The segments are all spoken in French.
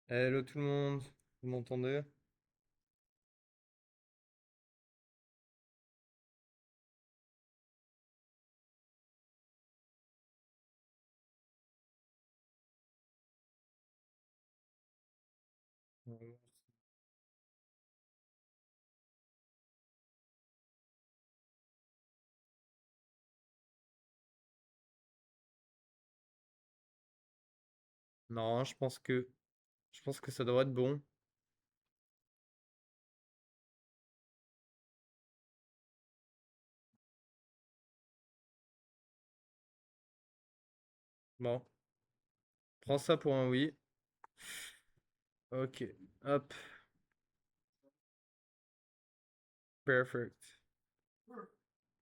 Hello tout le monde, vous m'entendez? Non, je pense que ça devrait être bon. Bon, prends ça pour un oui. Ok, hop, perfect.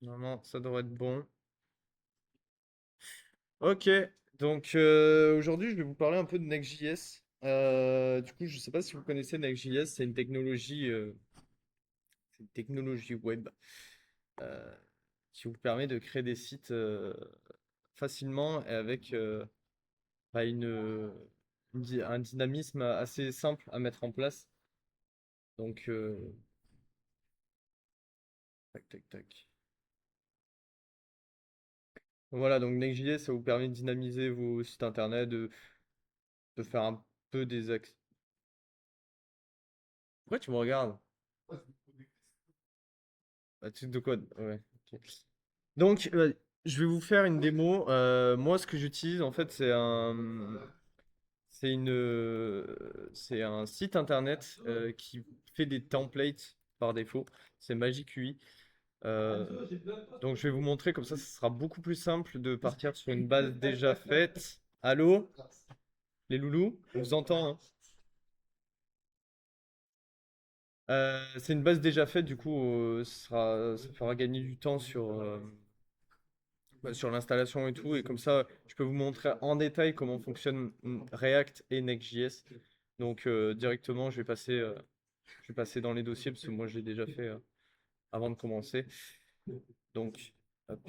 Normalement, ça devrait être bon. Ok, donc aujourd'hui, je vais vous parler un peu de Next.js. Du coup, je sais pas si vous connaissez Next.js, c'est une technologie web euh, qui vous permet de créer des sites facilement et avec un dynamisme assez simple à mettre en place. Donc, tac, tac, tac. Voilà, donc Next.js, ça vous permet de dynamiser vos sites internet, de faire un peu des axes. Pourquoi tu me regardes? Ah, de quoi? Ouais. Ok. Donc, je vais vous faire une démo. Moi, ce que j'utilise, en fait, c'est un site internet qui fait des templates par défaut. C'est Magic UI. Euh, donc je vais vous montrer, comme ça sera beaucoup plus simple de partir sur une base déjà faite. Allô, les loulous? On vous entend, hein. C'est une base déjà faite, du coup, ça fera gagner du temps sur l'installation et tout. Et comme ça, je peux vous montrer en détail comment fonctionne React et Next.js. Donc directement, je vais passer dans les dossiers parce que moi, je l'ai déjà fait avant de commencer. Donc, hop,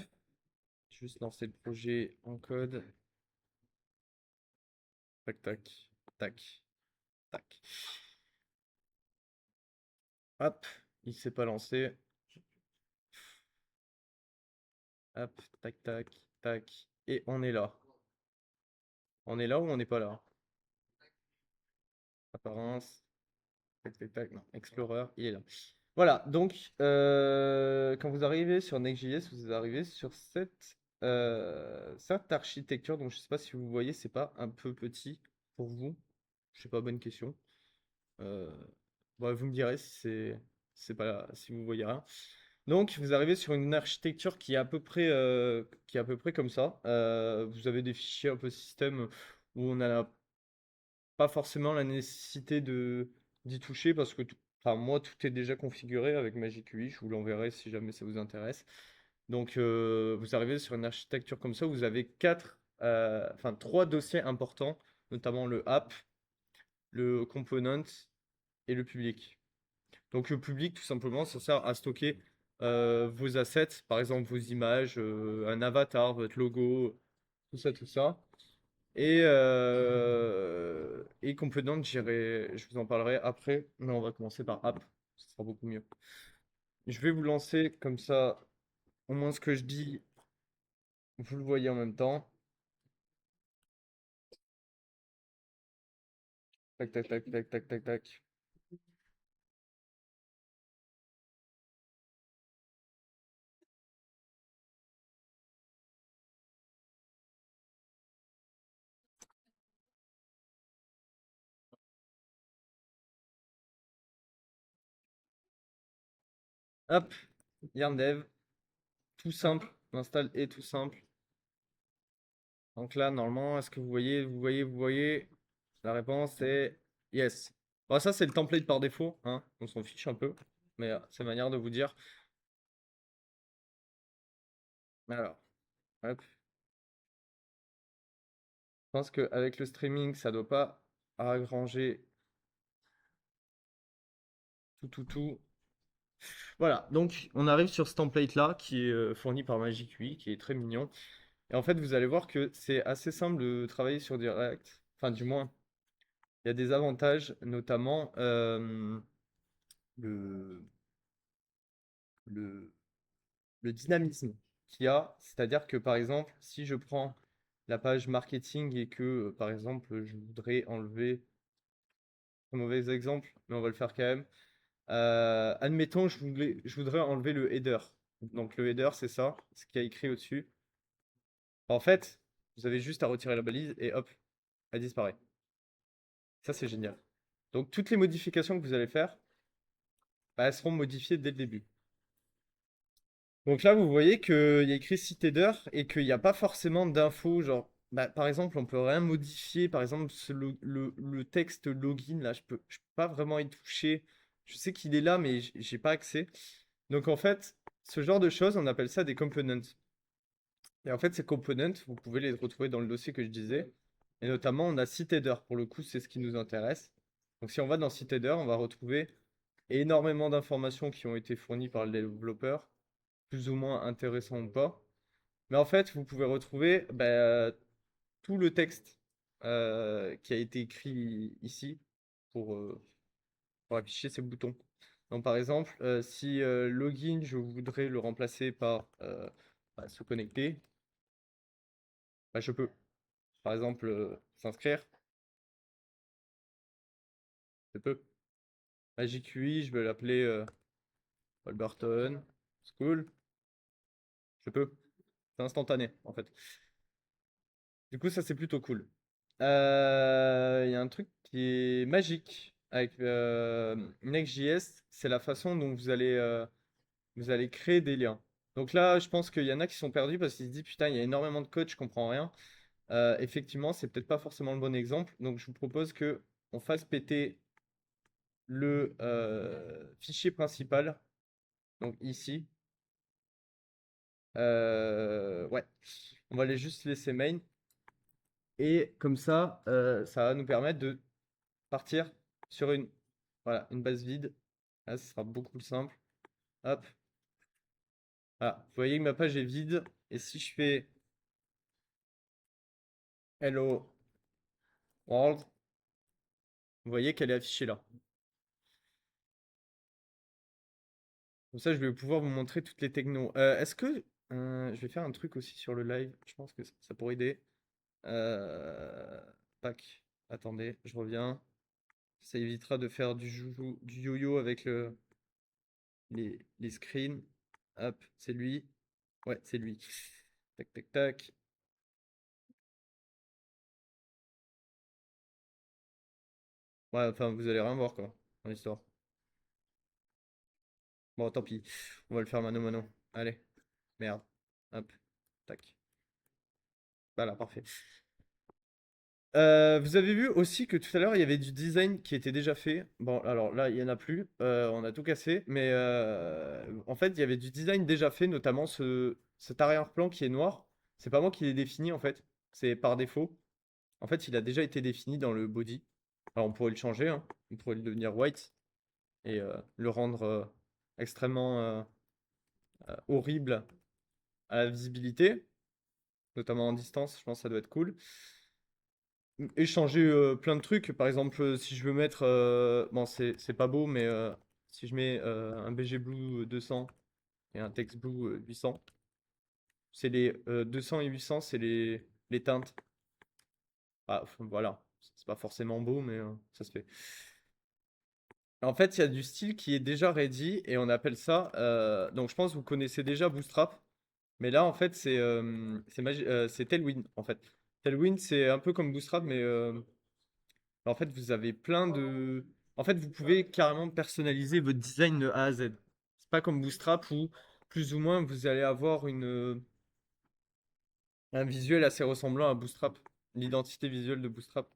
juste lancer le projet en code. Tac, tac, tac, tac. Hop, il s'est pas lancé. Hop, tac, tac, tac. Et on est là. On est là ou on n'est pas là? Apparence. Tac, tac, tac. Non, Explorer, il est là. Voilà, donc quand vous arrivez sur Next.js, vous arrivez sur cette architecture. Donc je sais pas si vous voyez, c'est pas un peu petit pour vous. Je sais pas, bonne question. Euh, bon, vous me direz si c'est pas, si vous voyez rien. Donc, vous arrivez sur une architecture qui est à peu près comme ça. Vous avez des fichiers un peu système où on n'a pas forcément la nécessité d'y toucher parce que enfin, moi, tout est déjà configuré avec Magic UI. Je vous l'enverrai si jamais ça vous intéresse. Donc, vous arrivez sur une architecture comme ça. Vous avez enfin, trois dossiers importants, notamment le app, le component et le public. Donc le public, tout simplement, ça sert à stocker vos assets, par exemple vos images, un avatar, votre logo, tout ça, tout ça. Et Component, je vous en parlerai après, mais on va commencer par app, ce sera beaucoup mieux. Je vais vous lancer comme ça, au moins ce que je dis, vous le voyez en même temps. Tac, tac, tac, tac, tac, tac, tac. Hop, YarnDev, tout simple, l'install est tout simple. Donc là, normalement, est-ce que vous voyez, vous voyez, vous voyez? La réponse est yes. Bon, ça, c'est le template par défaut, hein. On s'en fiche un peu, mais c'est manière de vous dire. Alors, hop. Je pense qu'avec le streaming, ça doit pas aggranger tout, tout, tout. Voilà, donc on arrive sur ce template-là qui est fourni par Magic UI, qui est très mignon. Et en fait, vous allez voir que c'est assez simple de travailler sur du React. Enfin, du moins. il y a des avantages, notamment le, le, le dynamisme qu'il y a. C'est-à-dire que par exemple, si je prends la page marketing et que par exemple, je voudrais enlever un mauvais exemple, mais on va le faire quand même. Admettons, je voudrais enlever le header. Donc le header, c'est ça, ce qui a écrit au-dessus. En fait, vous avez juste à retirer la balise et hop, elle disparaît. Ça, c'est génial. Donc toutes les modifications que vous allez faire, bah, elles seront modifiées dès le début. Donc là, vous voyez qu'il y a écrit site header et qu'il n'y a pas forcément d'infos. Genre, bah, par exemple, on peut rien modifier. Par exemple, le texte login, là, je peux pas vraiment y toucher. Je sais qu'il est là, mais j'ai pas accès. Donc en fait, ce genre de choses, on appelle ça des components. Et en fait, ces components, vous pouvez les retrouver dans le dossier que je disais. Et notamment, on a site header. Pour le coup, c'est ce qui nous intéresse. Donc si on va dans site header, on va retrouver énormément d'informations qui ont été fournies par le développeur, plus ou moins intéressants ou pas. Mais en fait, vous pouvez retrouver tout le texte qui a été écrit ici pour, euh, pour afficher ces boutons. Donc par exemple, si login, je voudrais le remplacer par se connecter, bah, je peux. Par exemple, s'inscrire, je peux. Magic UI, je vais l'appeler Wolverton School, je peux. C'est instantané en fait. Du coup, ça c'est plutôt cool. Il y a un truc qui est magique avec Next.js, c'est la façon dont vous allez créer des liens. Donc là, je pense qu'il y en a qui sont perdus parce qu'ils se disent putain, il y a énormément de code, je comprends rien. Effectivement, c'est peut-être pas forcément le bon exemple. Donc je vous propose que on fasse péter le fichier principal. Donc ici, ouais, on va aller juste laisser main. Et comme ça va nous permettre de partir sur voilà, une base vide. Là, ce sera beaucoup plus simple. Hop. Voilà. Vous voyez que ma page est vide. Et si je fais Hello World, vous voyez qu'elle est affichée là. Comme ça, je vais pouvoir vous montrer toutes les technos. Est-ce que je vais faire un truc aussi sur le live? Je pense que ça pourrait aider. Euh, Tac. Attendez, je reviens. Ça évitera de faire du yo-yo avec les screens. Hop, c'est lui. Ouais, c'est lui. Tac, tac, tac. Ouais, enfin, vous allez rien voir, quoi, dans l'histoire. Bon, tant pis. On va le faire mano mano. Allez, merde. Hop, tac. Voilà, parfait. Vous avez vu aussi que tout à l'heure, il y avait du design qui était déjà fait. Bon, alors là, il n'y en a plus. On a tout cassé. Mais en fait, il y avait du design déjà fait, notamment cet arrière-plan qui est noir. C'est pas moi qui l'ai défini, en fait. C'est par défaut. En fait, il a déjà été défini dans le body. Alors, on pourrait le changer, hein. On pourrait le devenir white et le rendre extrêmement horrible à la visibilité, notamment en distance. Je pense que ça doit être cool. Et changer plein de trucs. Par exemple, si je veux mettre. Bon, c'est pas beau, mais si je mets un BG Blue 200 et un Text Blue 800, c'est les 200 et 800, c'est les teintes. Ah, enfin, voilà. C'est pas forcément beau, mais ça se fait. En fait, il y a du style qui est déjà ready et on appelle ça. Donc, je pense que vous connaissez déjà Bootstrap. Mais là, en fait, c'est Tailwind. En fait, Tailwind, c'est un peu comme Bootstrap, mais en fait, vous avez plein de. En fait, vous pouvez carrément personnaliser votre design de A à Z. C'est pas comme Bootstrap où plus ou moins vous allez avoir un visuel assez ressemblant à Bootstrap, l'identité visuelle de Bootstrap.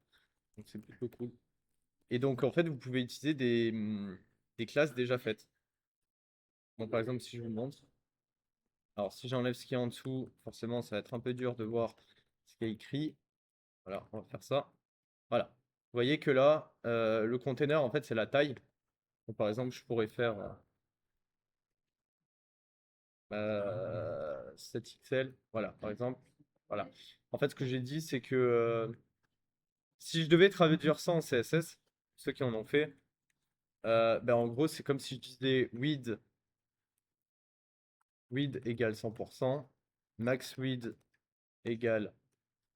Donc, c'est plutôt cool. Et donc, en fait, vous pouvez utiliser des classes déjà faites. Donc, par exemple, si je vous montre. Alors, si j'enlève ce qui est en dessous, forcément, ça va être un peu dur de voir ce qui est écrit. Voilà, on va faire ça. Voilà. Vous voyez que là, le container, en fait, c'est la taille. Donc, par exemple, je pourrais faire 7 XL. Voilà, par exemple. Voilà. En fait, ce que j'ai dit, c'est que Si je devais traduire ça en CSS, ceux qui en ont fait, ben en gros, c'est comme si je disais width égale 100%, max width égale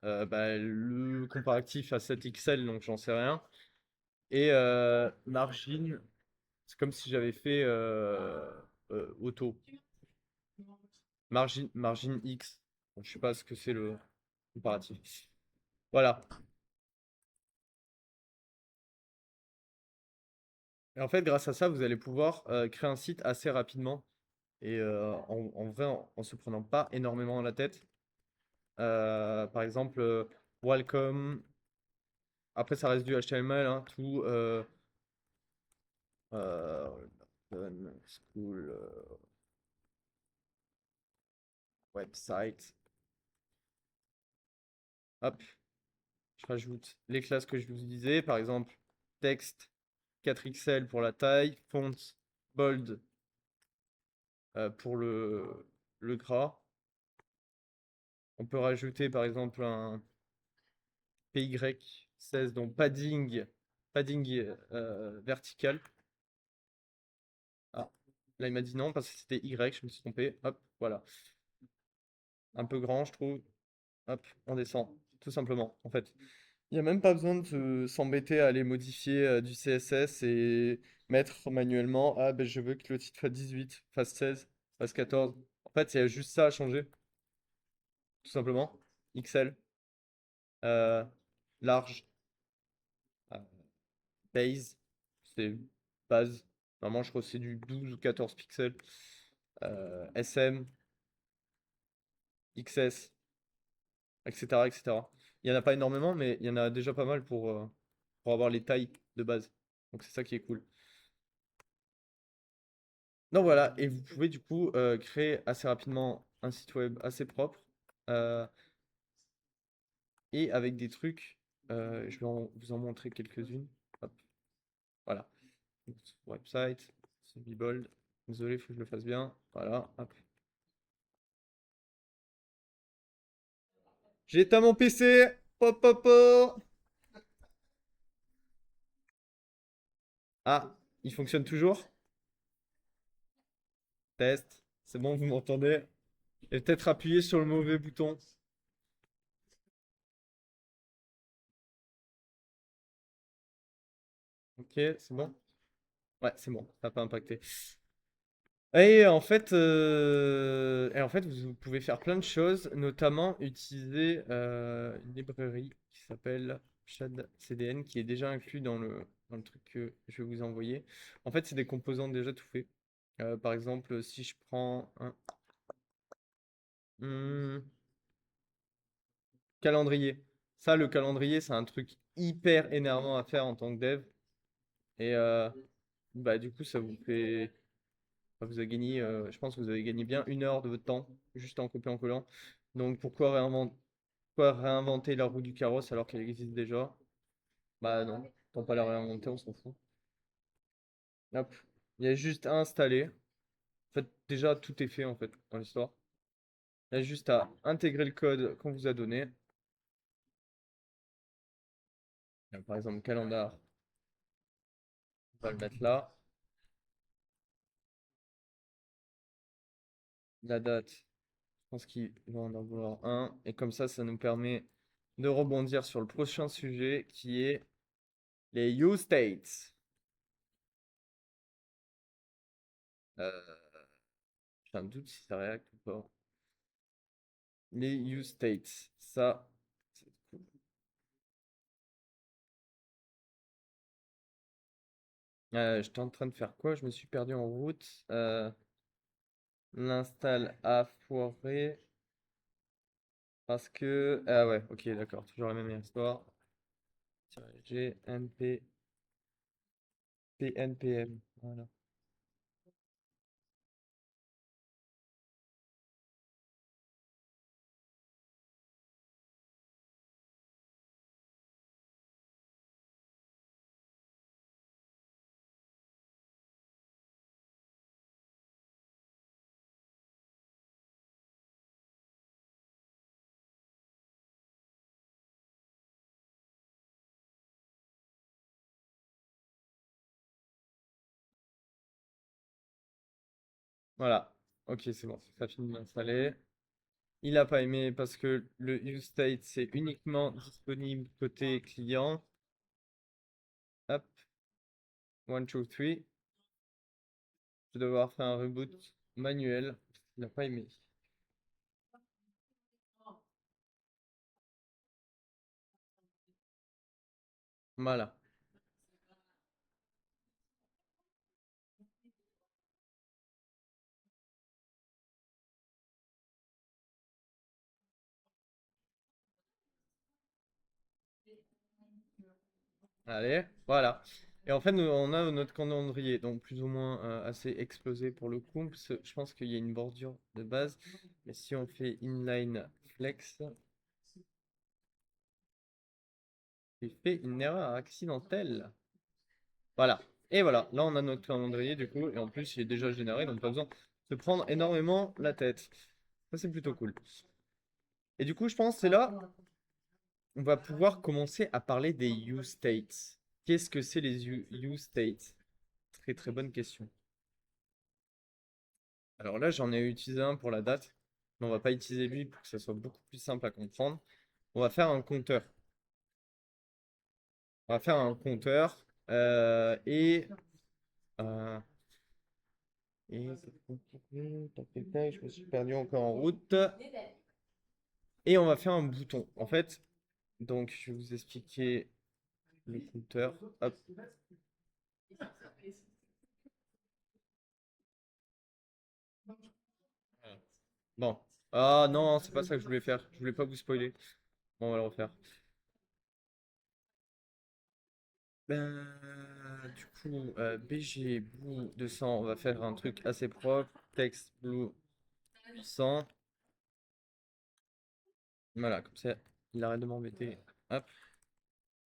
bah, le comparatif à 7 XL, donc j'en sais rien. Et margin, c'est comme si j'avais fait auto. Margin X. Donc, je sais pas ce que c'est le comparatif. Voilà. Et en fait, grâce à ça, vous allez pouvoir créer un site assez rapidement. Et en vrai, en se prenant pas énormément la tête. Par exemple, welcome. Après, ça reste du HTML, hein, tout. Euh, School website. Hop, je rajoute les classes que je vous disais. Par exemple, texte 4 XL pour la taille, font bold pour le gras. On peut rajouter par exemple un PY16, donc padding vertical. Ah, là il m'a dit non parce que c'était Y, je me suis trompé. Hop, voilà. Un peu grand, je trouve. Hop, on descend, tout simplement, en fait. Il n'y a même pas besoin de s'embêter à aller modifier du CSS et mettre manuellement, ah ben je veux que le titre fasse 18, fasse 16, fasse 14. En fait, il y a juste ça à changer, tout simplement. XL, euh, large, euh, base, c'est base. Normalement, je crois que c'est du 12 ou 14 pixels. SM, XS, etc., etc. Il n'y en a pas énormément, mais il y en a déjà pas mal pour avoir les tailles de base. Donc c'est ça qui est cool. Donc voilà, et vous pouvez du coup créer assez rapidement un site web assez propre et avec des trucs, je vais vous en montrer quelques-unes. Hop, voilà. Website, semi-bold. Désolé, il faut que je le fasse bien. Voilà, hop. J'ai éteint mon PC! Pop, pop, pop. Ah, il fonctionne toujours? Test. C'est bon, vous m'entendez? Et peut-être appuyer sur le mauvais bouton. Ok, c'est bon? Ouais, c'est bon, ça n'a pas impacté. Et en fait, vous pouvez faire plein de choses, notamment utiliser une librairie qui s'appelle Shad CDN, qui est déjà inclus dans le truc que je vais vous envoyer. En fait, c'est des composants déjà tout faits. Par exemple, si je prends un hmm, calendrier. Ça, le calendrier, c'est un truc hyper énervant à faire en tant que dev. Et bah, du coup, ça vous fait. Enfin, vous avez gagné, je pense que vous avez gagné bien 1 heure de votre temps, juste en copiant en collant. Donc pourquoi réinventer la roue du carrosse alors qu'elle existe déjà? Bah non, tant pas la réinventer, on s'en fout. Hop, il y a juste à installer. En fait, déjà tout est fait en fait dans l'histoire. Il y a juste à intégrer le code qu'on vous a donné. Par exemple, calendar, on va le mettre là. La date, je pense qu'il va en avoir un. Et comme ça nous permet de rebondir sur le prochain sujet qui est les use states. Euh, j'ai un doute si ça réacte ou pas. Les use states, ça, c'est cool. J'étais en train de faire quoi? Je me suis perdu en route. L'install a foiré parce que... Ah ouais, ok, d'accord, toujours la même histoire. GNP, PNPM, voilà. Voilà. Ok, c'est bon, ça finit d'installer. Il n'a pas aimé parce que le useState, c'est uniquement disponible côté client. Hop, 1, 2, 3. Je vais devoir faire un reboot manuel. Il n'a pas aimé. Voilà. Allez, voilà. Et en fait, on a notre calendrier, donc plus ou moins assez explosé pour le coup, parce que je pense qu'il y a une bordure de base. Mais si on fait inline flex, j'ai fait une erreur accidentelle. Voilà. Et voilà, là on a notre calendrier du coup, et en plus il est déjà généré, donc pas besoin de se prendre énormément la tête. Ça c'est plutôt cool. Et du coup, je pense que c'est là on va pouvoir commencer à parler des use states. Qu'est-ce que c'est les use states? Très très bonne question. Alors là, j'en ai utilisé un pour la date, mais on va pas utiliser lui pour que ça soit beaucoup plus simple à comprendre. On va faire un compteur. On va faire un compteur euh, et tac, tac, tac, je me suis perdu encore en route. Et on va faire un bouton. En fait, donc je vais vous expliquer le compteur. Hop. Bon. Ah non, c'est pas ça que je voulais faire. Je voulais pas vous spoiler. Bon, on va le refaire. Du coup, BG Blue 200, on va faire un truc assez propre. Text Blue 800. Voilà, comme ça, il arrête de m'embêter. Hop,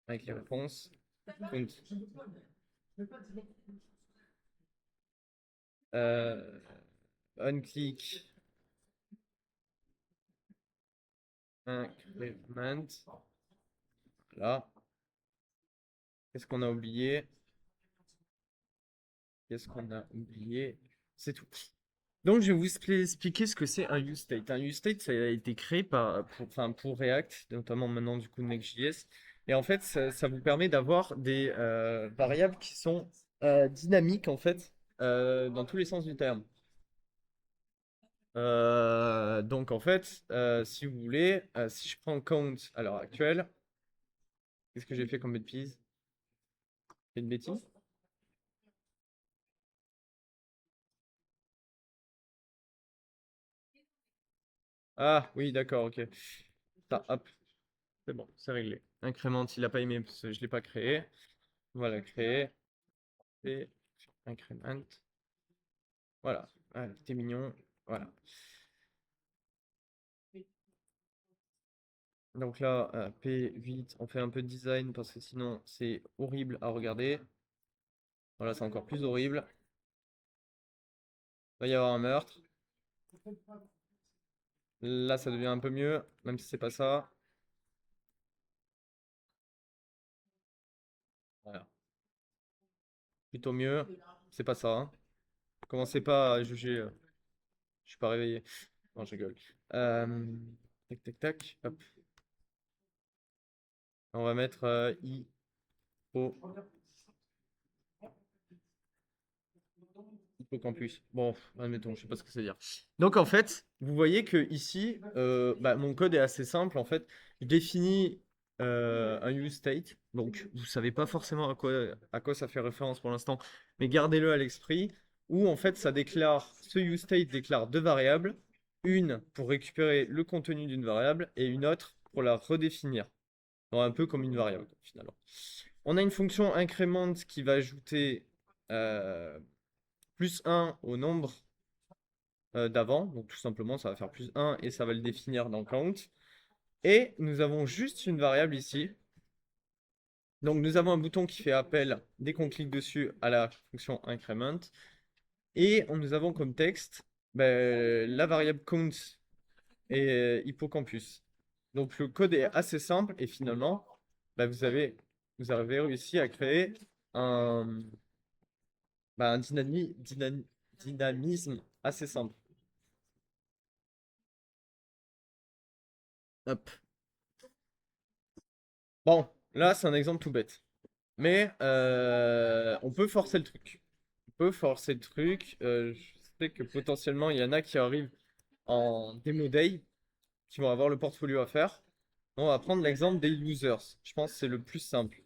avec les réponses. Count. Euh, Unclick. Increment. Là. Qu'est-ce qu'on a oublié? Qu'est-ce qu'on a oublié? C'est tout. Donc, je vais vous expliquer ce que c'est un useState. Un useState, ça a été créé pour React, notamment maintenant du coup Next.js. Et en fait, ça vous permet d'avoir des variables qui sont dynamiques en fait, dans tous les sens du terme. Donc en fait, si vous voulez, si je prends count à l'heure actuelle, qu'est-ce que j'ai fait comme bêtise? C'est une bêtise? Ah oui, d'accord, ok. Ça, hop, c'est bon, c'est réglé. Incrément, il n'a pas aimé parce que je ne l'ai pas créé. Voilà, créer. Et increment. Voilà. Ah, t'es mignon. Voilà. Donc là, P8, on fait un peu de design parce que sinon c'est horrible à regarder. Voilà, c'est encore plus horrible. Il va y avoir un meurtre. Là, ça devient un peu mieux, même si c'est pas ça. Voilà. Plutôt mieux. C'est pas ça, hein. Commencez pas à juger. Je suis pas réveillé. Non, je rigole. Tac, tac, tac. Hop. On va mettre I, O. Hippocampus. Bon, admettons, je sais pas ce que ça veut dire. Donc en fait, vous voyez que ici, mon code est assez simple. En fait, je définis un use state. Donc vous savez pas forcément à quoi ça fait référence pour l'instant, mais gardez-le à l'esprit. Où en fait, ce use state déclare deux variables, une pour récupérer le contenu d'une variable et une autre pour la redéfinir. Donc, un peu comme une variable finalement. On a une fonction increment qui va ajouter euh, plus un au nombre d'avant. Donc tout simplement, ça va faire plus un et ça va le définir dans count. Et nous avons juste une variable ici. Donc nous avons un bouton qui fait appel dès qu'on clique dessus à la fonction increment. Et nous avons comme texte la variable count et hippocampus. Donc le code est assez simple et finalement, vous avez réussi à créer un, un dynamisme assez simple. Hop. Bon, là, c'est un exemple tout bête. Mais on peut forcer le truc. On peut forcer le truc. Je sais que potentiellement, il y en a qui arrivent en démo day, qui vont avoir le portfolio à faire. On va prendre l'exemple des users. Je pense que c'est le plus simple.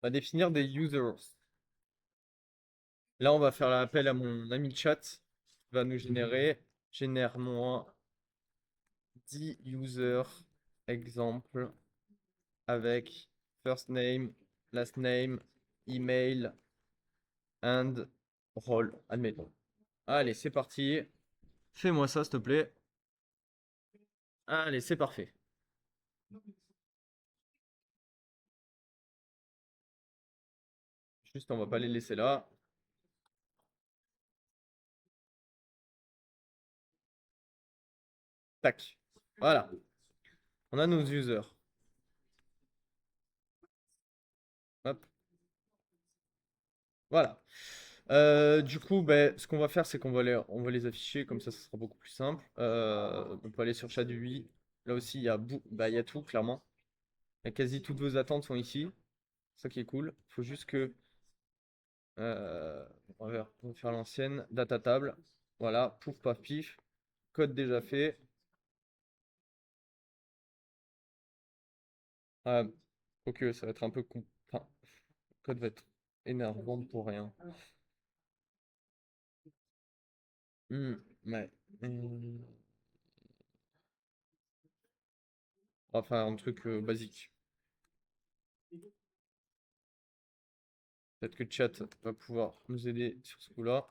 On va définir des users. Là, on va faire l'appel à mon ami chat qui va nous génère-moi 10 users, exemple, avec first name, last name, email and role, admettons. Allez, c'est parti. Fais-moi ça, s'il te plaît. Allez, c'est parfait. Juste, on va pas les laisser là. Tac. Voilà. On a nos users. Hop. Voilà. Du coup, ben, ce qu'on va faire, c'est on va les afficher, comme ça sera beaucoup plus simple. On peut aller sur Chat UI. Là aussi, il y a tout, clairement. Quasi toutes vos attentes sont ici. Ça qui est cool. Il faut juste que. On va faire l'ancienne. Data table. Voilà. Pouf, paf, pif. Code déjà fait. Ah, ok, ça va être un peu enfin, le code va être énervant pour rien. Ouais. On va faire un truc basique. Peut-être que chat va pouvoir nous aider sur ce coup-là.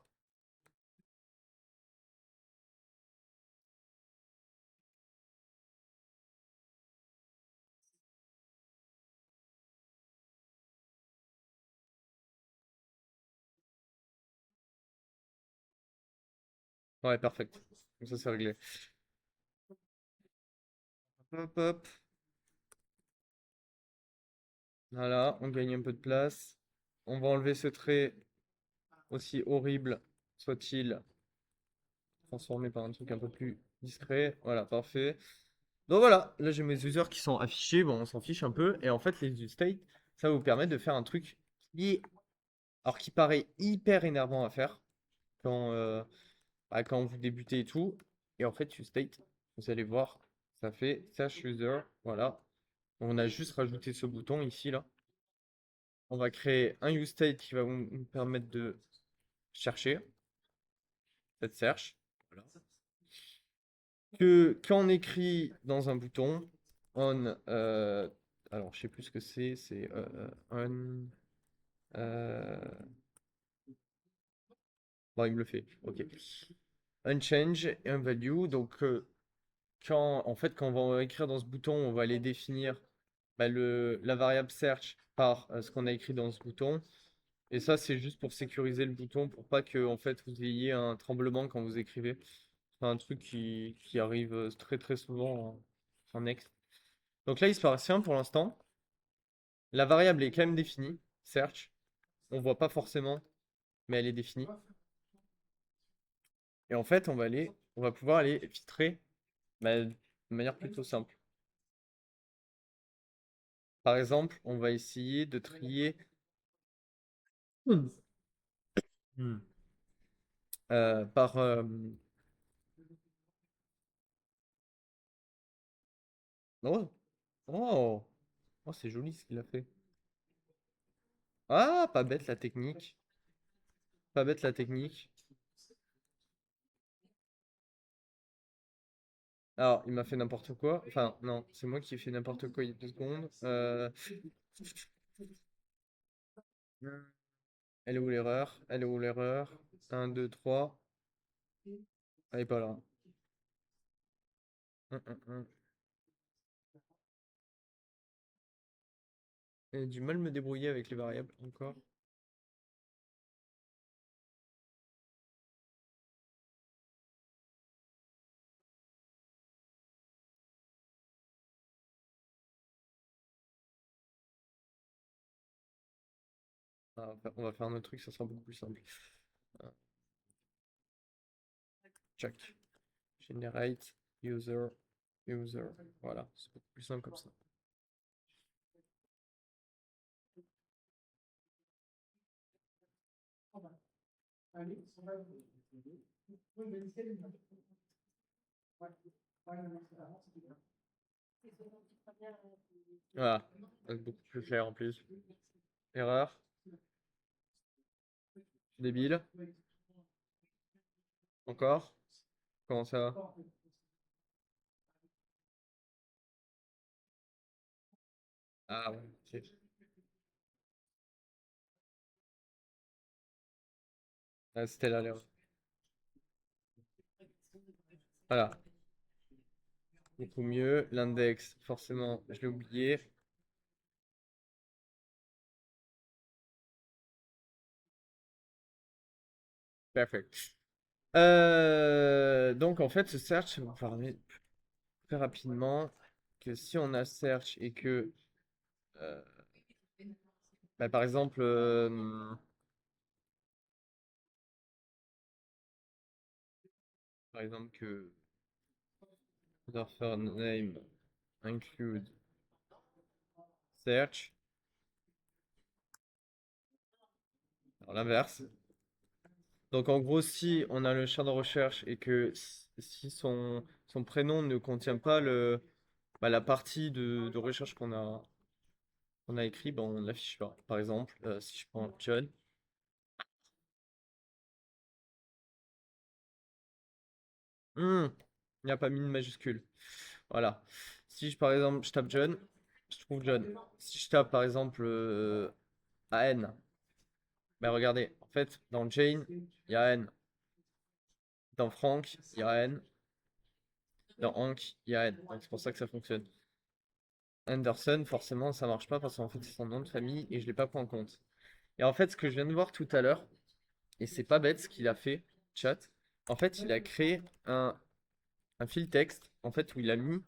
Ouais, parfait. Comme ça, c'est réglé. Hop, hop. Voilà, on gagne un peu de place. On va enlever ce trait, aussi horrible soit-il, transformé par un truc un peu plus discret. Voilà, parfait. Donc voilà, là j'ai mes users qui sont affichés. Bon, on s'en fiche un peu. Et en fait, les useState, ça va vous permettre de faire un truc qui paraît hyper énervant à faire quand, quand vous débutez et tout. Et en fait, useState, vous allez voir, ça fait search user. Voilà. On a juste rajouté ce bouton ici, là. On va créer un useState qui va nous permettre de chercher cette search. Voilà. Quand on écrit dans un bouton, on, alors je sais plus ce que c'est on, euh, bon, il me le fait, ok. Un change et un value, donc en fait, quand on va écrire dans ce bouton, on va aller définir bah, la variable search par ce qu'on a écrit dans ce bouton. Et ça, c'est juste pour sécuriser le bouton, pour pas que en fait, vous ayez un tremblement quand vous écrivez. C'est un truc qui arrive très très souvent en Next. Donc là, il se passe rien pour l'instant. La variable est quand même définie, search. On voit pas forcément, mais elle est définie. Et en fait, on va pouvoir aller filtrer de manière plutôt simple. Par exemple, on va essayer de trier Hmm. Hmm. Par oh, oh, oh, c'est joli ce qu'il a fait. Ah, pas bête la technique. Pas bête la technique. Alors, il m'a fait n'importe quoi. Enfin, non, c'est moi qui ai fait n'importe quoi il y a 2 secondes. Elle est où l'erreur? Elle est où l'erreur? Un, 2, 3. Elle est pas là. Un. J'ai du mal à me débrouiller avec les variables encore. on va faire un autre truc, ça sera beaucoup plus simple. Euh, Check. Generate user. Voilà, c'est beaucoup plus simple comme ça. Voilà, c'est beaucoup plus clair en plus. Erreur, débile, encore. Comment ça va? Ah ouais, ok. Ah, c'était là l'erreur. Voilà, beaucoup mieux. L'index, forcément, je l'ai oublié. Perfect. Donc en fait, ce search va vous permet très rapidement que si on a search et que, euh, bah, par exemple, que author name include search, alors l'inverse. Donc en gros, si on a le champ de recherche et que si son prénom ne contient pas la partie de recherche qu'on a écrit, ben, on l'affiche pas. Par exemple, si je prends John, il n'y a pas mis de majuscule. Voilà. Si je, par exemple, je tape John, je trouve John. Si je tape par exemple AN, ben regardez, en fait, dans Jane, il y a N. Dans Frank, il y a N. Dans Hank, il y a N. Donc c'est pour ça que ça fonctionne. Anderson, forcément, ça marche pas parce qu'en fait, c'est son nom de famille et je l'ai pas pris en compte. Et en fait, ce que je viens de voir tout à l'heure, et c'est pas bête ce qu'il a fait, chat, en fait, il a créé un fil texte, en fait, où il a mis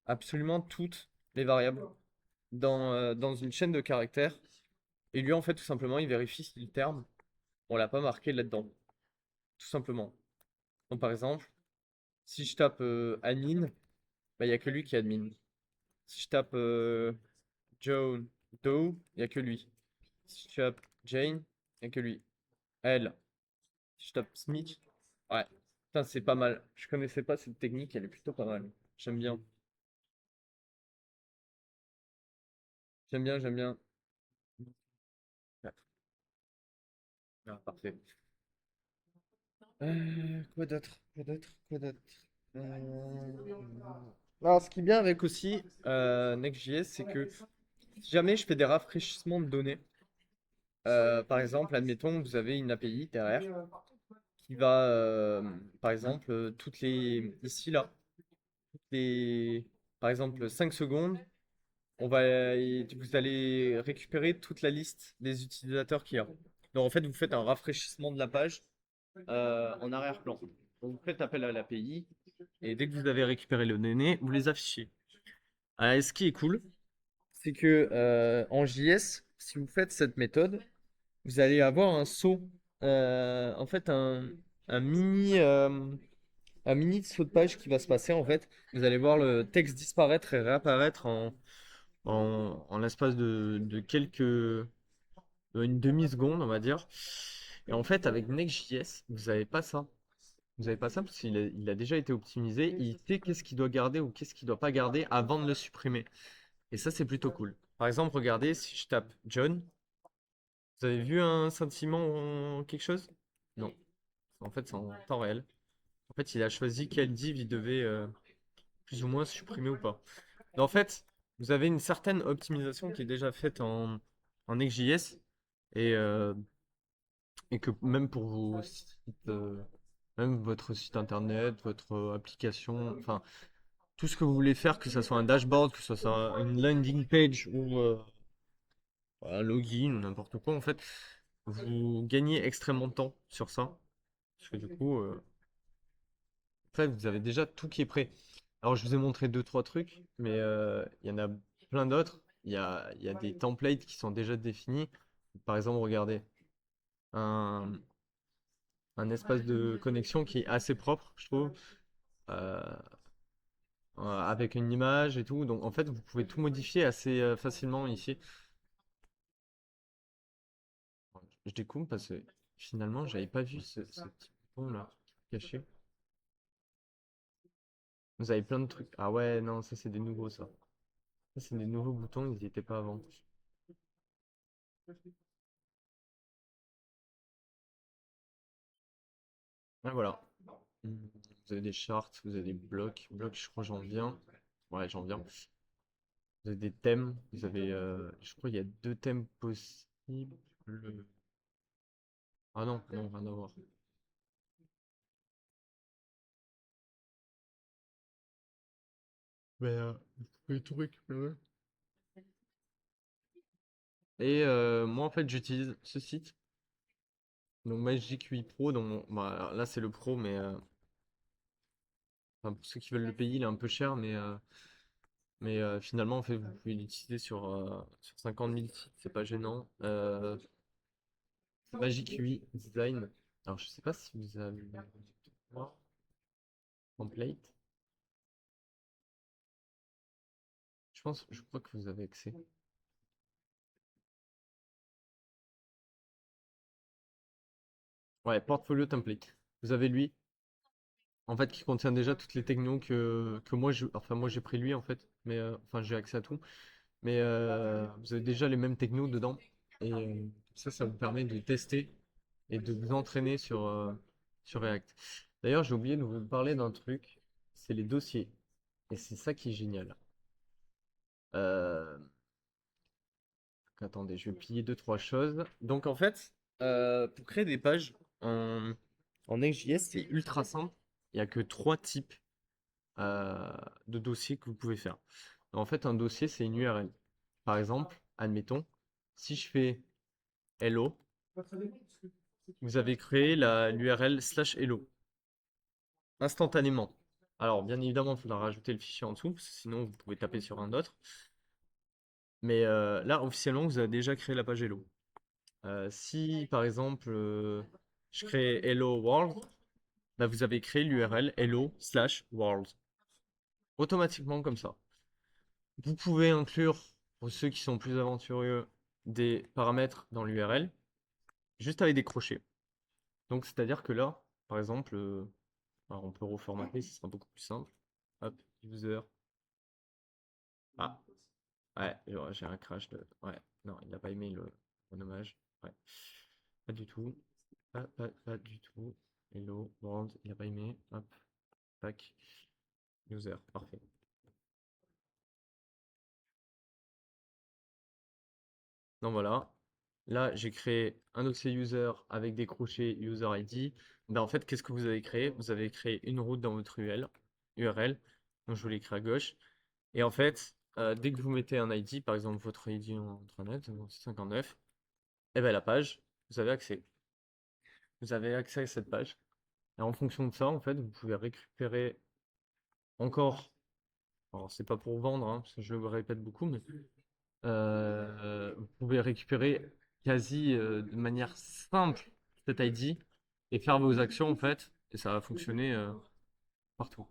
absolument toutes les variables dans une chaîne de caractères. Et lui, en fait, tout simplement, il vérifie si le terme, on l'a pas marqué là-dedans. Tout simplement. Donc, par exemple, si je tape admin, bah, il n'y a que lui qui est admin. Si je tape Joe Doe, il n'y a que lui. Si je tape Jane, il n'y a que lui. Elle, si je tape Smith, ouais. Putain, c'est pas mal. Je connaissais pas cette technique, elle est plutôt pas mal. J'aime bien. J'aime bien. Ouais. Ah, parfait. Quoi d'autre? Quoi d'autre? Quoi d'autre? Alors, ce qui est bien avec aussi Next.js, c'est que si jamais je fais des rafraîchissements de données, par exemple, admettons, vous avez une API derrière qui va, par exemple, toutes les, ici, là, les, par exemple, 5 secondes, vous allez récupérer toute la liste des utilisateurs qu'il y a. Donc, en fait, vous faites un rafraîchissement de la page en arrière-plan. Donc, vous faites appel à l'API et dès que vous avez récupéré les données, vous les affichez. Et ce qui est cool, c'est que en JS, si vous faites cette méthode, vous allez avoir un saut, en fait un mini, euh, un mini saut de page qui va se passer en fait. Vous allez voir le texte disparaître et réapparaître en l'espace de une demi-seconde, on va dire. Et en fait, avec Next.js, vous n'avez pas ça. Vous n'avez pas ça parce qu'il a déjà été optimisé. Il sait qu'est-ce qu'il doit garder ou qu'est-ce qu'il doit pas garder avant de le supprimer. Et ça, c'est plutôt cool. Par exemple, regardez, si je tape John, vous avez vu un sentiment quelque chose? Non. En fait, c'est en temps réel. En fait, il a choisi quel div il devait plus ou moins supprimer ou pas. Mais en fait, vous avez une certaine optimisation qui est déjà faite en Next.js et, et que même pour vos sites, même votre site internet, votre application, enfin, tout ce que vous voulez faire, que ce soit un dashboard, que ce soit une landing page ou un login ou n'importe quoi, en fait, vous gagnez extrêmement de temps sur ça. Parce que du coup, en fait, vous avez déjà tout qui est prêt. Alors, je vous ai montré deux, trois trucs, mais il y en a plein d'autres. Il y a des templates qui sont déjà définis. Par exemple, regardez, un, un espace de connexion qui est assez propre, je trouve, euh, avec une image et tout. Donc en fait, vous pouvez tout modifier assez facilement ici. Je découvre parce que finalement, j'avais pas vu ce petit bouton là caché. Vous avez plein de trucs. Ah ouais, non, ça c'est des nouveaux ça. Ça c'est des nouveaux boutons, ils n'y étaient pas avant. Ah, voilà. Vous avez des charts, vous avez des blocs. Blocs, je crois j'en viens. Ouais, j'en viens. Vous avez des thèmes. Vous avez, je crois qu'il y a deux thèmes possibles. Ah non, non, rien à voir. Mais vous pouvez tout récupérer. Et moi en fait j'utilise ce site. Donc Magic 8 Pro. Bah, là c'est le Pro, mais enfin, pour ceux qui veulent le payer, il est un peu cher, mais finalement en fait vous pouvez l'utiliser sur 50 000 sites, c'est pas gênant. Magic 8 Design. Alors je sais pas si vous avez voir template. Je crois que vous avez accès. Ouais, portfolio template. Vous avez lui, en fait, qui contient déjà toutes les technos que moi j'ai pris lui en fait, mais enfin j'ai accès à tout. Mais vous avez déjà les mêmes technos dedans. Et ça vous permet de tester et de vous entraîner sur React. D'ailleurs, j'ai oublié de vous parler d'un truc, c'est les dossiers. Et c'est ça qui est génial. Euh, Attendez, je vais plier deux, trois choses. Donc en fait, pour créer des pages en Next.js, c'est ultra simple. Il n'y a que trois types euh, de dossiers que vous pouvez faire. En fait, un dossier, c'est une URL. Par exemple, admettons, si je fais hello, vous avez créé l'URL slash hello instantanément. Alors, bien évidemment, il faudra rajouter le fichier en dessous, parce que sinon vous pouvez taper sur un autre. Mais là, officiellement, vous avez déjà créé la page hello. Si par exemple, je crée hello world, bah, vous avez créé l'URL hello slash world. Automatiquement comme ça. Vous pouvez inclure, pour ceux qui sont plus aventureux, des paramètres dans l'URL, juste avec des crochets. Donc, c'est-à-dire que là, par exemple, alors on peut reformater, ce sera beaucoup plus simple. Hop, user. Ah, ouais, j'ai un crash de. Ouais, non, il n'a pas aimé le renommage. Ouais, pas du tout. Pas du tout. Hello, world, il n'a pas aimé. Hop, tac, user, parfait. Donc voilà. Là, j'ai créé un dossier user avec des crochets user ID. Ben, en fait, qu'est-ce que vous avez créé? Vous avez créé une route dans votre URL. Donc, je vous l'ai créé à gauche. Et en fait, dès que vous mettez un ID, par exemple votre ID en intranet, donc 59, et ben la page, vous avez accès. Vous avez accès à cette page. Et en fonction de ça, en fait, vous pouvez récupérer encore. Alors, c'est pas pour vendre, hein, parce que je me répète beaucoup, mais vous pouvez récupérer quasi de manière simple cet ID et faire vos actions en fait, et ça va fonctionner partout.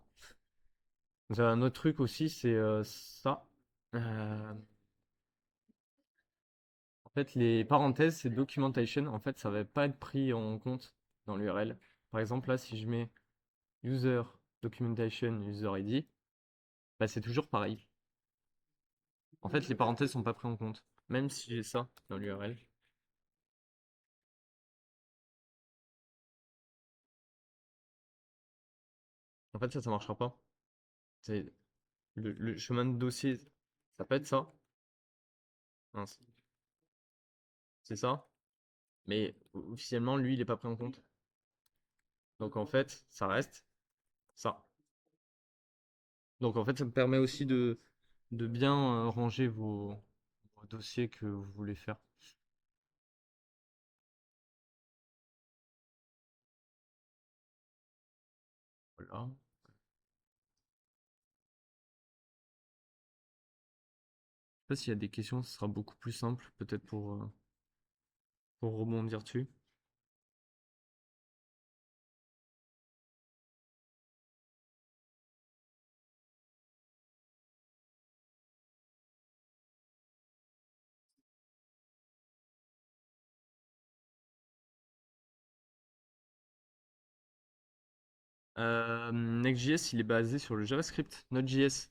Vous avez un autre truc aussi, c'est ça. En fait, les parenthèses, c'est documentation. En fait, ça va pas être pris en compte dans l'URL. Par exemple, là, si je mets user documentation user ID, bah, c'est toujours pareil. En fait, les parenthèses sont pas pris en compte, même si j'ai ça dans l'URL. En fait, ça marchera pas. C'est le chemin de dossier, ça peut être ça. Mince, c'est ça. Mais officiellement, lui, il est pas pris en compte. Donc en fait, ça reste ça. Donc en fait, ça me permet aussi de bien ranger vos dossiers que vous voulez faire. Voilà. Je sais pas s'il y a des questions, ce sera beaucoup plus simple, peut-être pour pour rebondir dessus. Next.js, il est basé sur le JavaScript, Node.js.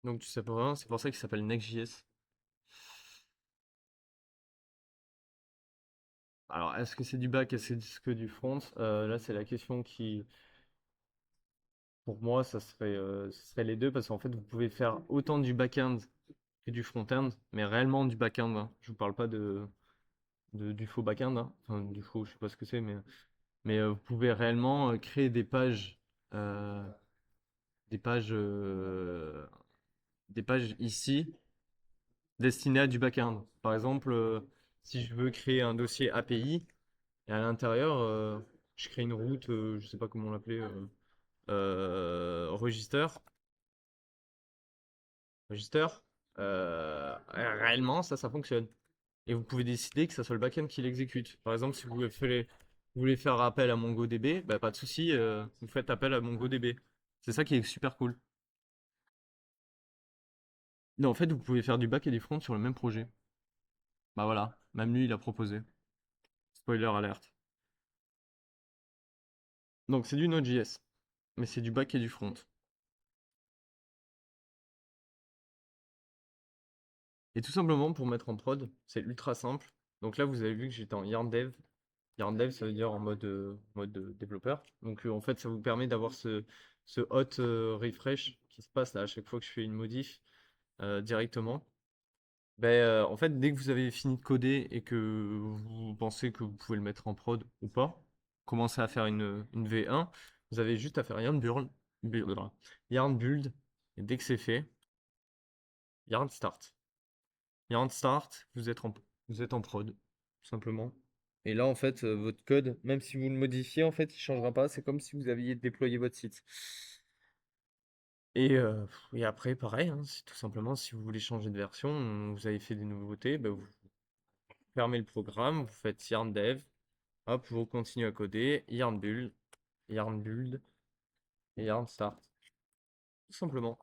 Donc tu sais pas vraiment, c'est pour ça qu'il s'appelle Next.js. Alors, est-ce que c'est du back, est-ce que c'est que du front? Là, c'est la question qui, pour moi, ce serait les deux, parce qu'en fait, vous pouvez faire autant du back-end que du front-end, mais réellement du back-end, hein. Je vous parle pas du faux back-end, hein. Enfin, du faux, je sais pas ce que c'est, mais vous pouvez réellement créer euh, des pages, euh, des pages ici destinées à du back-end. Par exemple, si je veux créer un dossier API, et à l'intérieur, je crée une route, je sais pas comment l'appeler, register, register. Réellement, ça fonctionne. Et vous pouvez décider que ça soit le back-end qui l'exécute. Par exemple, si vous voulez faire appel à MongoDB, bah, pas de souci, vous faites appel à MongoDB. C'est ça qui est super cool. Non, en fait, vous pouvez faire du back et du front sur le même projet. Bah voilà, même lui, il a proposé. Spoiler alert. Donc, c'est du Node.js, mais c'est du back et du front. Et tout simplement, pour mettre en prod, c'est ultra simple. Donc là, vous avez vu que j'étais en yarn dev. Yarn dev, ça veut dire en mode développeur. Donc en fait, ça vous permet d'avoir ce hot refresh qui se passe là à chaque fois que je fais une modif directement. Ben, en fait, dès que vous avez fini de coder et que vous pensez que vous pouvez le mettre en prod ou pas, commencez à faire une V1, vous avez juste à faire yarn build, et dès que c'est fait, yarn start. Yarn start, vous êtes en prod, tout simplement. Et là, en fait, votre code, même si vous le modifiez, en fait, il changera pas. C'est comme si vous aviez déployé votre site. Et après, pareil, hein, c'est tout simplement, si vous voulez changer de version, vous avez fait des nouveautés, bah, vous fermez le programme, vous faites yarn dev, hop, vous continuez à coder, yarn build et yarn start. Tout simplement.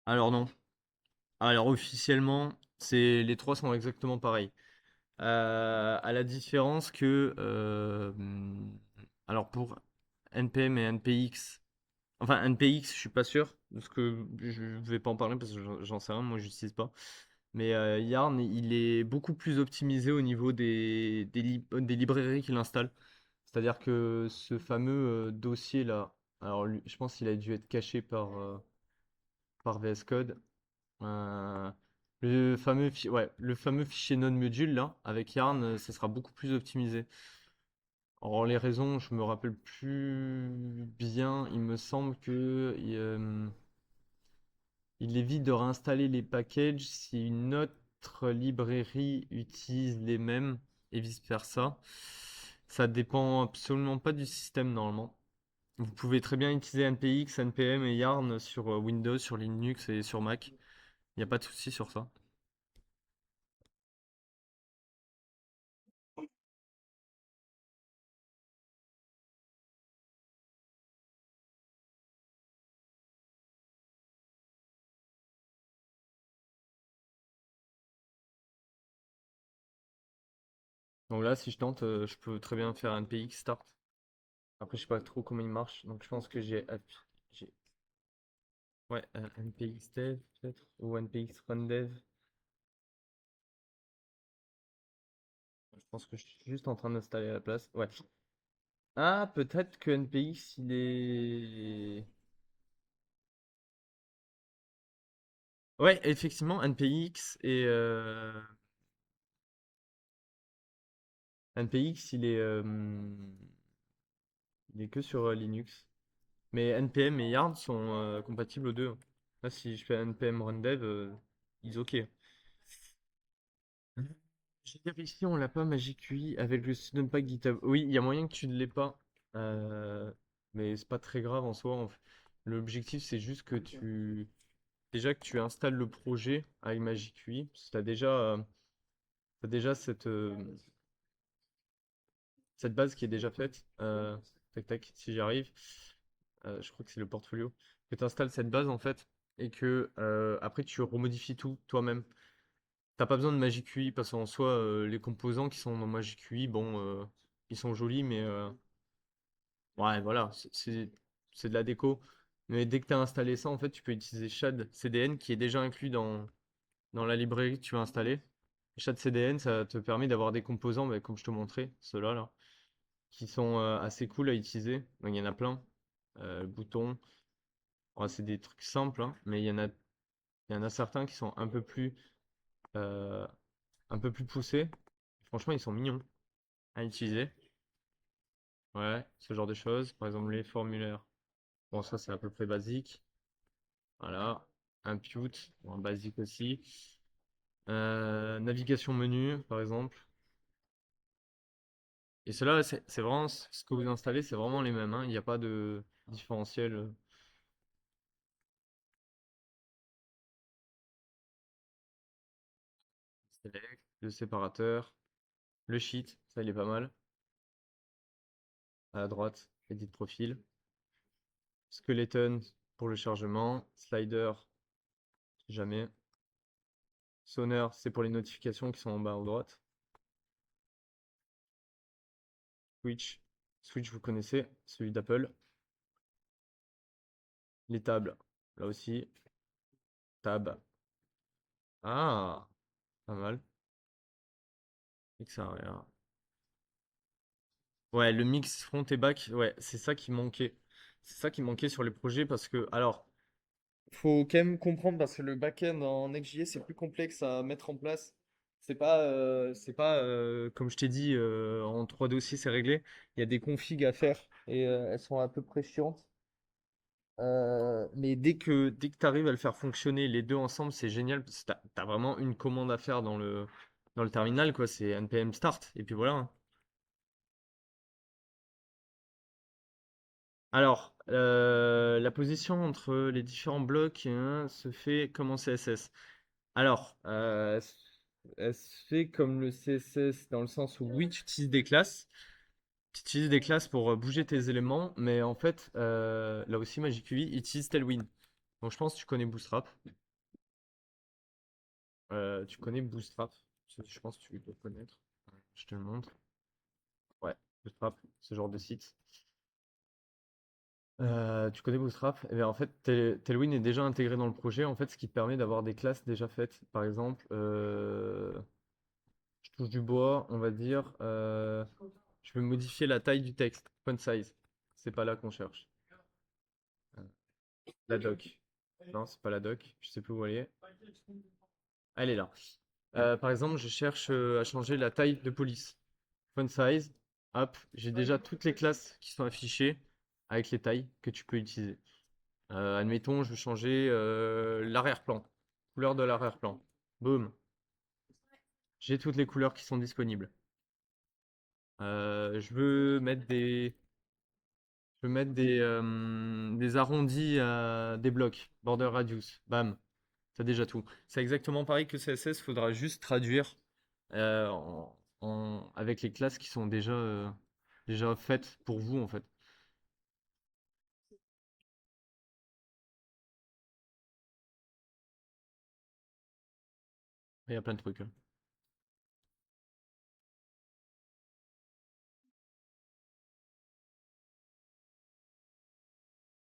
Alors non. Alors officiellement, les trois sont exactement pareils. À la différence que, alors pour NPM et NPX, enfin NPX, je suis pas sûr, parce que je vais pas en parler parce que j'en sais rien, moi j'utilise pas. Mais Yarn, il est beaucoup plus optimisé au niveau des librairies qu'il installe. C'est-à-dire que ce fameux dossier là, alors je pense qu'il a dû être caché par VS Code. Euh, le fameux fichier node module là, avec Yarn, ça sera beaucoup plus optimisé. Alors les raisons, je me rappelle plus bien. Il me semble que il évite de réinstaller les packages si une autre librairie utilise les mêmes et vice-versa. Ça dépend absolument pas du système normalement. Vous pouvez très bien utiliser NPX, NPM et Yarn sur Windows, sur Linux et sur Mac. Il n'y a pas de souci sur ça. Donc là, si je tente, je peux très bien faire NPX start. Après, je sais pas trop comment il marche, donc je pense que j'ai- ouais, NPX dev peut-être, ou NPX run dev. Je pense que je suis juste en train d'installer à la place. Ouais. Ah, peut-être que NPX, il est... Ouais, effectivement, NPX, il est que sur Linux. Mais NPM et Yarn sont compatibles aux deux, hein. Là, si je fais NPM run dev, ils OK. J'ai vérifié, on l'a pas Magic UI avec le student pack GitHub. Oui, il y a moyen que tu ne l'aies pas. Euh, mais c'est pas très grave en soi. L'objectif, c'est juste que déjà que tu installes le projet avec Magic UI, parce que t'as déjà cette base qui est déjà faite. Tac, tac, si j'y arrive. Je crois que c'est le portfolio. Que tu installes cette base en fait et que après tu remodifies tout toi-même. T'as pas besoin de Magic UI parce qu'en soi, les composants qui sont dans Magic UI, bon, ils sont jolis, mais ouais, voilà, c'est de la déco. Mais dès que tu as installé ça, en fait, tu peux utiliser Shad CDN qui est déjà inclus dans la librairie que tu vas installer. Shad CDN, ça te permet d'avoir des composants, bah, comme je te montrais, ceux-là, là, qui sont assez cool à utiliser. Donc, il y en a plein. Boutons, ouais, c'est des trucs simples, hein, mais il y en a certains qui sont euh, un peu plus poussés. Franchement, ils sont mignons à utiliser. Ouais, ce genre de choses. Par exemple, les formulaires. Bon, ça, c'est à peu près basique. Voilà. Impute, bon, basique aussi. Navigation menu, par exemple. Et cela, c'est vraiment ce que vous installez, c'est vraiment les mêmes, hein. Il n'y a pas de différentiel. Select, le séparateur, le sheet, ça, il est pas mal. À la droite, edit profil. Skeleton pour le chargement. Slider, si jamais. Sonner, c'est pour les notifications qui sont en bas à droite. Switch. Switch, vous connaissez, celui d'Apple. Les tables, là aussi. Tab. Ah, pas mal. Et que ça a rien. Ouais, le mix front et back, ouais, c'est ça qui manquait. C'est ça qui manquait sur les projets parce que, alors, faut quand même comprendre parce que le back-end en Next.js c'est plus complexe à mettre en place. C'est pas comme je t'ai dit, en 3 dossiers c'est réglé. Il y a des configs à faire et elles sont à peu près chiantes. Mais dès que tu arrives à le faire fonctionner les deux ensemble, c'est génial parce que t'as vraiment une commande à faire dans le terminal, quoi. C'est npm start et puis voilà, hein. Alors, la position entre les différents blocs hein, se fait comme en CSS. Alors, elle se fait comme le CSS dans le sens où oui, tu utilises des classes. Tu utilises des classes pour bouger tes éléments, mais en fait, là aussi, MagicUI utilise Tailwind. Donc, je pense que tu connais Bootstrap. Tu connais Bootstrap. Je pense que tu dois connaître. Je te le montre. Ouais, Bootstrap, ce genre de site. Tu connais Bootstrap? Eh bien, en fait, Tailwind est déjà intégré dans le projet, en fait, ce qui te permet d'avoir des classes déjà faites. Par exemple, je touche du bois, on va dire, je vais modifier la taille du texte, font size. C'est pas là qu'on cherche. Euh, La doc. Non, c'est pas la doc, je sais plus où elle est. Elle est là. Par exemple, je cherche à changer la taille de police. Font size, hop, j'ai déjà toutes les classes qui sont affichées avec les tailles que tu peux utiliser. Admettons, je veux changer l'arrière-plan, couleur de l'arrière-plan. Boum, j'ai toutes les couleurs qui sont disponibles. Je veux mettre des arrondis à des blocs, border radius. Bam, t'as déjà tout. C'est exactement pareil que CSS, faudra juste traduire avec les classes qui sont déjà faites pour vous en fait. Il y a plein de trucs, hein.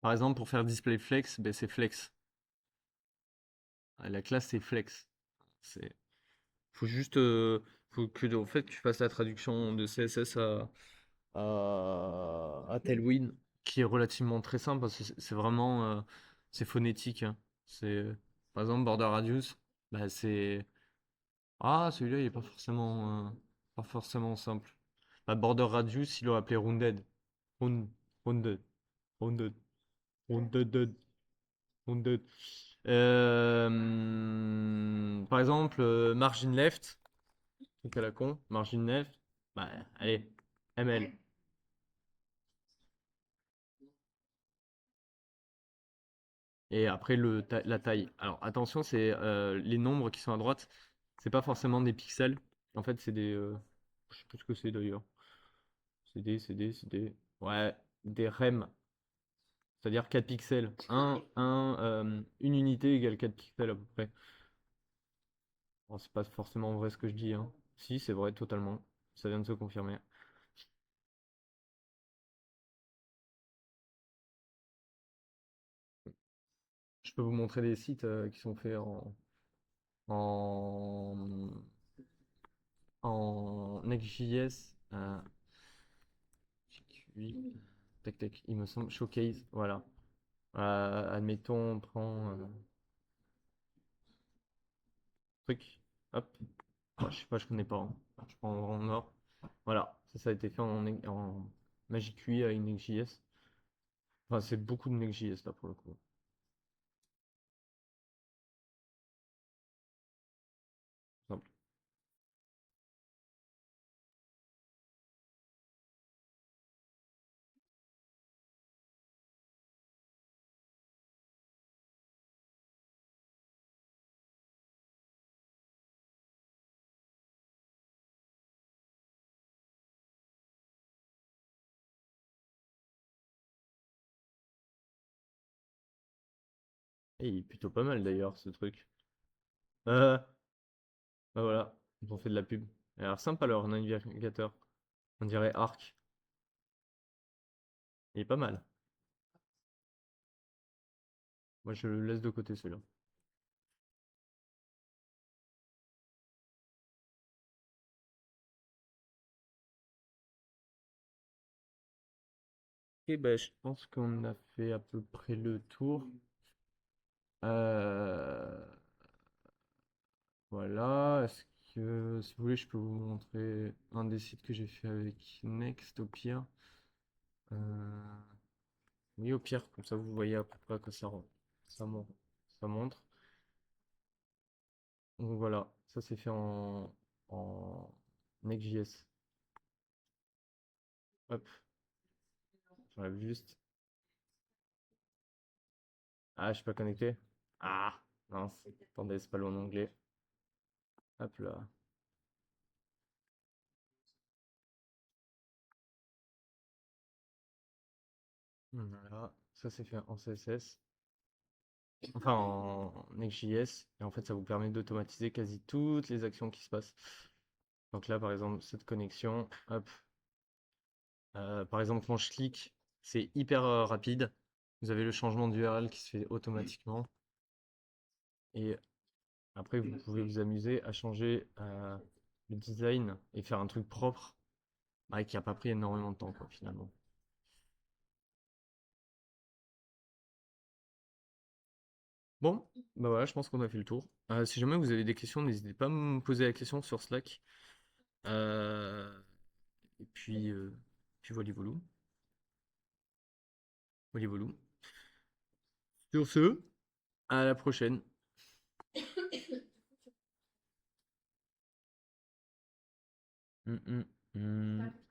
Par exemple, pour faire display flex, ben, c'est flex. La classe c'est flex. C'est Faut juste faut que en fait tu fasses la traduction de CSS à Tailwind, qui est relativement très simple parce que c'est vraiment c'est phonétique, hein. C'est par exemple border radius, bah c'est celui-là il est pas forcément simple. Bah, border radius il aurait appelé rounded, round, rounded, rounded, rounded, rounded. Par exemple margin left. Truc à la con, margin left, bah allez, ML. Et après, la taille. Alors attention, c'est les nombres qui sont à droite, c'est pas forcément des pixels. En fait, c'est des. Je sais plus ce que c'est d'ailleurs. C'est des. Ouais, des rem. C'est-à-dire 4 pixels. Une unité égale 4 pixels à peu près. Bon, c'est pas forcément vrai ce que je dis, hein. Si, c'est vrai, totalement. Ça vient de se confirmer. Je peux vous montrer des sites qui sont faits en, en Next.js. Oui. Tac, tac, il me semble. Showcase, voilà. Admettons, on prend truc. Hop. Oh, je sais pas, je connais pas, hein. Je prends en or. Voilà, ça a été fait en Magic UI avec Next.js. Enfin, c'est beaucoup de Next.js là pour le coup. Simple. Et il est plutôt pas mal d'ailleurs ce truc. Bah voilà, ils ont fait de la pub. Il a l'air sympa leur navigateur. On dirait Arc. Il est pas mal. Moi je le laisse de côté celui-là. Ok, bah je pense qu'on a fait à peu près le tour. Euh, Voilà. Est-ce que si vous voulez, je peux vous montrer un des sites que j'ai fait avec Next au pire. Euh, Oui, au pire, comme ça vous voyez à peu près à quoi ça, mon- ça montre. Donc voilà, ça c'est fait en Next.js. Hop, j'enlève juste. Ah, je suis pas connecté. Ah, mince. Attendez, c'est pas le bon onglet. Hop là. Voilà, ça c'est fait en CSS. Enfin, en Next.js. Et en fait, ça vous permet d'automatiser quasi toutes les actions qui se passent. Donc là, par exemple, cette connexion, hop. Par exemple, quand je clique, c'est hyper rapide. Vous avez le changement d'URL qui se fait automatiquement. Et après, vous pouvez vous amuser à changer le design et faire un truc propre, bah, qui n'a pas pris énormément de temps, quoi, finalement. Bon, bah voilà, je pense qu'on a fait le tour. Si jamais vous avez des questions, n'hésitez pas à me poser la question sur Slack. Euh, et puis voilà, voilà. Voilà, voilà. Sur ce, à la prochaine. Mm, mm, mm.